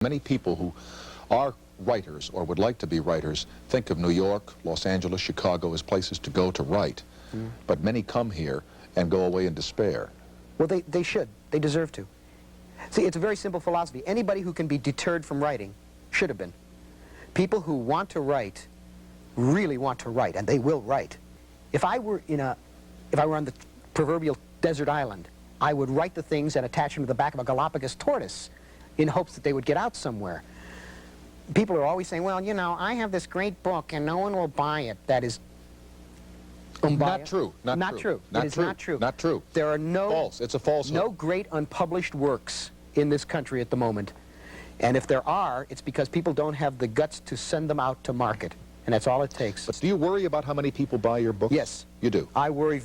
Many people who are writers or would like to be writers think of New York, Los Angeles, Chicago as places to go to write. But many come here and go away in despair. Well, they should. They deserve to. See, it's a very simple philosophy. Anybody who can be deterred from writing should have been. People who want to write really want to write, and they will write. If I were on the proverbial desert island, I would write the things and attach them to the back of a Galapagos tortoise in hopes that they would get out somewhere. People are always saying, well, you know, I have this great book and no one will buy it. That is not true. Not true. It is not true. Not true. There are false. It's a falsehood. No great unpublished works in this country at the moment. And if there are, it's because people don't have the guts to send them out to market. And that's all it takes. But do you worry about how many people buy your books? Yes. You do? I worry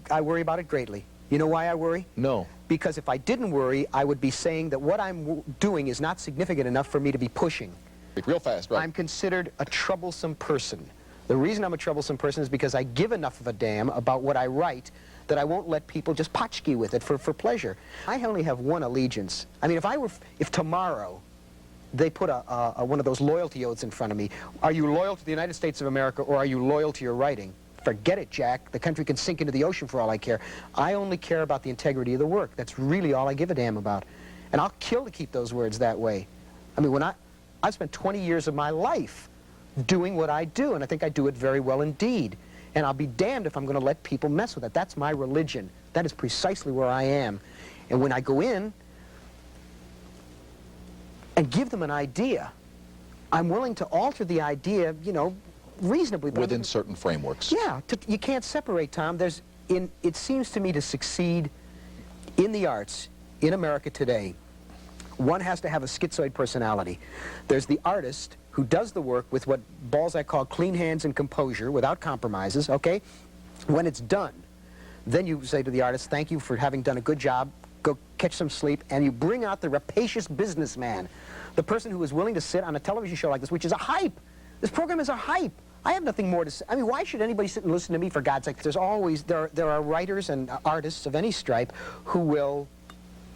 about it greatly. You know why I worry? No. Because if I didn't worry, I would be saying that what I'm doing is not significant enough for me to be pushing. Real fast, right? I'm considered a troublesome person. The reason I'm a troublesome person is because I give enough of a damn about what I write that I won't let people just potchkey with it for pleasure. I only have one allegiance. I mean, if tomorrow they put one of those loyalty oaths in front of me, are you loyal to the United States of America or are you loyal to your writing? Forget it, Jack. The country can sink into the ocean for all I care. I only care about the integrity of the work. That's really all I give a damn about. And I'll kill to keep those words that way. I mean, I've spent 20 years of my life doing what I do, and I think I do it very well indeed. And I'll be damned if I'm going to let people mess with it. That's my religion. That is precisely where I am. And when I go in and give them an idea, I'm willing to alter the idea, you know, reasonably. Within certain frameworks. Yeah, you can't separate, Tom. It seems to me to succeed in the arts in America today, one has to have a schizoid personality. There's the artist who does the work with what Balzac called clean hands and composure, without compromises, okay? When it's done, then you say to the artist, thank you for having done a good job, go catch some sleep, and you bring out the rapacious businessman, the person who is willing to sit on a television show like this, which is a hype. This program is a hype. I have nothing more to say. I mean, why should anybody sit and listen to me, for God's sake? There are writers and artists of any stripe who will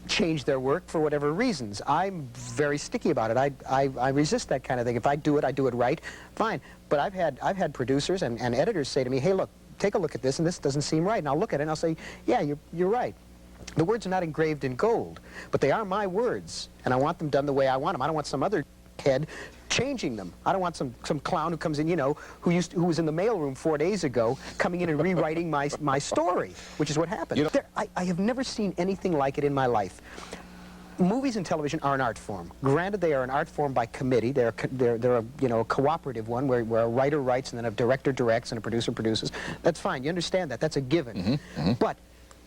change their work for whatever reasons. I'm very sticky about it. I resist that kind of thing. If I do it right, fine. But I've had producers and editors say to me, hey, look, take a look at this, and this doesn't seem right. And I'll look at it and I'll say, yeah, you're right. The words are not engraved in gold, but they are my words, and I want them done the way I want them. I don't want some other head changing them. I don't want some clown who comes in, you know, who was in the mailroom 4 days ago, coming in and rewriting my story, which is what happened. You know, I have never seen anything like it in my life. Movies and television are an art form. Granted, they are an art form by committee. They're a cooperative one where a writer writes and then a director directs and a producer produces. That's fine. You understand that. That's a given. But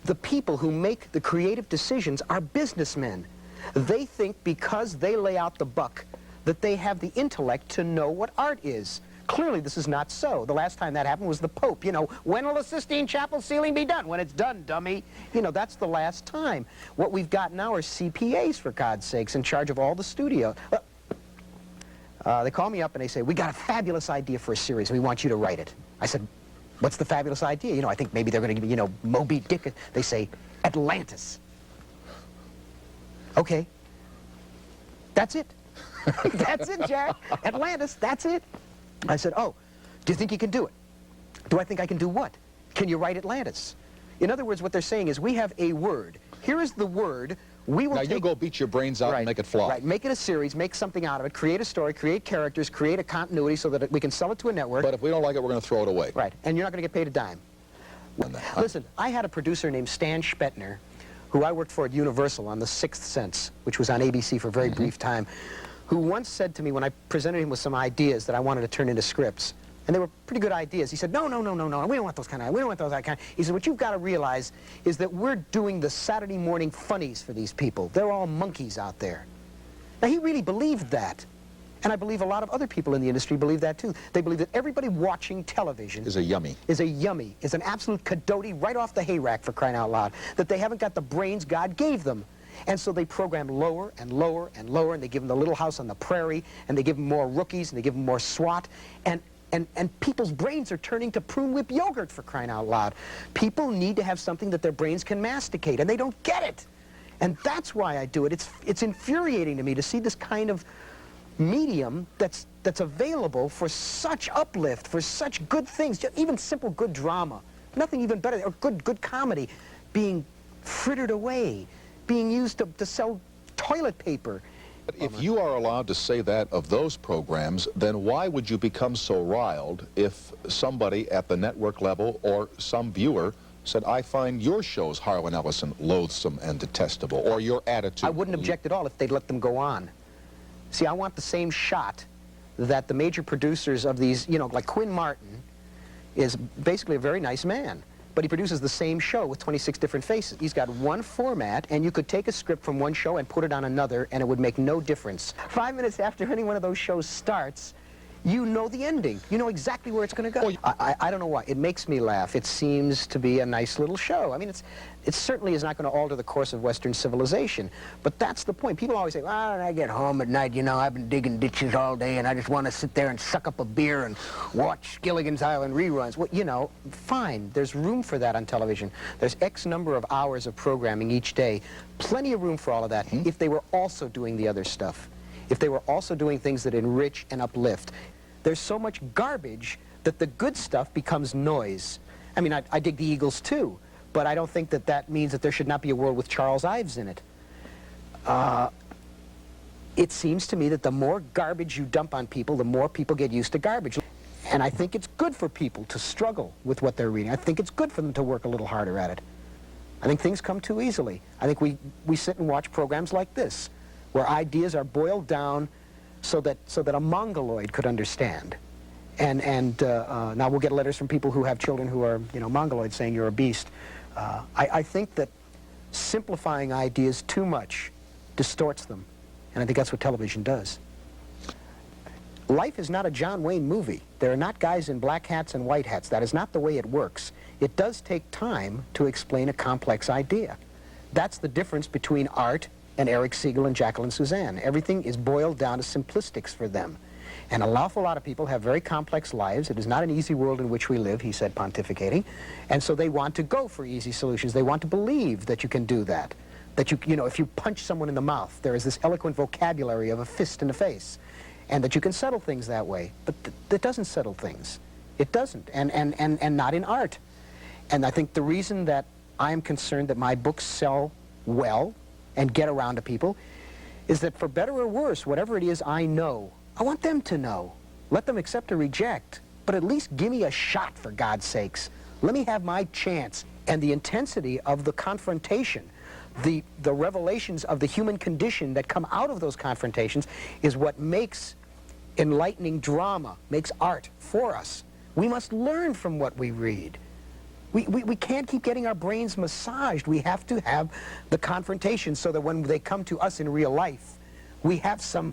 the people who make the creative decisions are businessmen. They think because they lay out the buck that they have the intellect to know what art is. Clearly, this is not so. The last time that happened was the Pope. You know, when will the Sistine Chapel ceiling be done? When it's done, dummy. You know, that's the last time. What we've got now are CPAs, for God's sakes, in charge of all the studio. They call me up and they say, we got a fabulous idea for a series. We want you to write it. I said, what's the fabulous idea? You know, I think maybe they're going to give me, you know, Moby Dick. They say, Atlantis. Okay. That's it. That's it, Jack. Atlantis, that's it. I said, oh, do you think you can do it? Do I think I can do what? Can you write Atlantis? In other words, what they're saying is we have a word. Here is the word. We will now you go beat your brains out and make it fly. Right, make it a series, make something out of it, create a story, create characters, create a continuity so that we can sell it to a network. But if we don't like it, we're going to throw it away. Right, and you're not going to get paid a dime. Listen, I had a producer named Stan Spetner, who I worked for at Universal on The Sixth Sense, which was on ABC for a very brief time, who once said to me when I presented him with some ideas that I wanted to turn into scripts, and they were pretty good ideas. He said, no, we don't want those kind of, we don't want those kind. He said, what you've got to realize is that we're doing the Saturday morning funnies for these people. They're all monkeys out there. Now, he really believed that. And I believe a lot of other people in the industry believe that, too. They believe that everybody watching television is a yummy. Is an absolute cadote right off the hayrack, for crying out loud, that they haven't got the brains God gave them. And so they program lower and lower and lower, and they give them the Little House on the Prairie, and they give them more Rookies, and they give them more SWAT, and people's brains are turning to prune whip yogurt, for crying out loud. People need to have something that their brains can masticate, and they don't get it. And that's why I do it. It's infuriating to me to see this kind of medium that's available for such uplift, for such good things, just even simple good drama, nothing even better, or good comedy, being frittered away, being used to sell toilet paper. But if you are allowed to say that of those programs, then why would you become so riled if somebody at the network level or some viewer said, I find your shows, Harlan Ellison, loathsome and detestable, or your attitude? I wouldn't object at all if they'd let them go on. See, I want the same shot that the major producers of these, you know, like Quinn Martin is basically a very nice man, but he produces the same show with 26 different faces. He's got one format, and you could take a script from one show and put it on another, and it would make no difference. 5 minutes after any one of those shows starts, you know the ending. You know exactly where it's going to go. I don't know why. It makes me laugh. It seems to be a nice little show. I mean, it certainly is not going to alter the course of Western civilization. But that's the point. People always say, well, when I get home at night, you know, I've been digging ditches all day, and I just want to sit there and suck up a beer and watch Gilligan's Island reruns. Well, you know, fine. There's room for that on television. There's X number of hours of programming each day. Plenty of room for all of that if they were also doing the other stuff. If they were also doing things that enrich and uplift. There's so much garbage that the good stuff becomes noise. I mean, I dig the Eagles too, but I don't think that that means that there should not be a world with Charles Ives in it. It seems to me that the more garbage you dump on people, the more people get used to garbage. And I think it's good for people to struggle with what they're reading. I think it's good for them to work a little harder at it. I think things come too easily. I think we sit and watch programs like this, where ideas are boiled down so that a mongoloid could understand. And now we'll get letters from people who have children who are, you know, mongoloids saying you're a beast. I think that simplifying ideas too much distorts them, and I think that's what television does. Life is not a John Wayne movie. There are not guys in black hats and white hats. That is not the way it works. It does take time to explain a complex idea. That's the difference between art and Eric Siegel and Jacqueline Suzanne. Everything is boiled down to simplistics for them. And an awful lot of people have very complex lives. It is not an easy world in which we live, he said, pontificating. And so they want to go for easy solutions. They want to believe that you can do that. That you know, if you punch someone in the mouth, there is this eloquent vocabulary of a fist in the face. And that you can settle things that way. But that doesn't settle things. It doesn't. And not in art. And I think the reason that I am concerned that my books sell well and get around to people is that, for better or worse, whatever it is I know, I want them to know. Let them accept or reject, but at least give me a shot, for God's sakes. Let me have my chance. And the intensity of the confrontation, the revelations of the human condition that come out of those confrontations is what makes enlightening drama, makes art for us. We must learn from what we read. We can't keep getting our brains massaged. We have to have the confrontation so that when they come to us in real life, we have some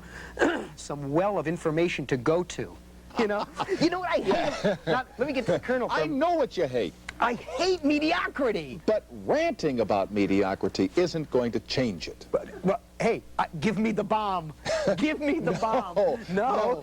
well of information to go to. You know? You know what I hate? Now, let me get to the kernel. I know what you hate. I hate mediocrity. But ranting about mediocrity isn't going to change it. Well, hey, give me the bomb. Give me the bomb. No.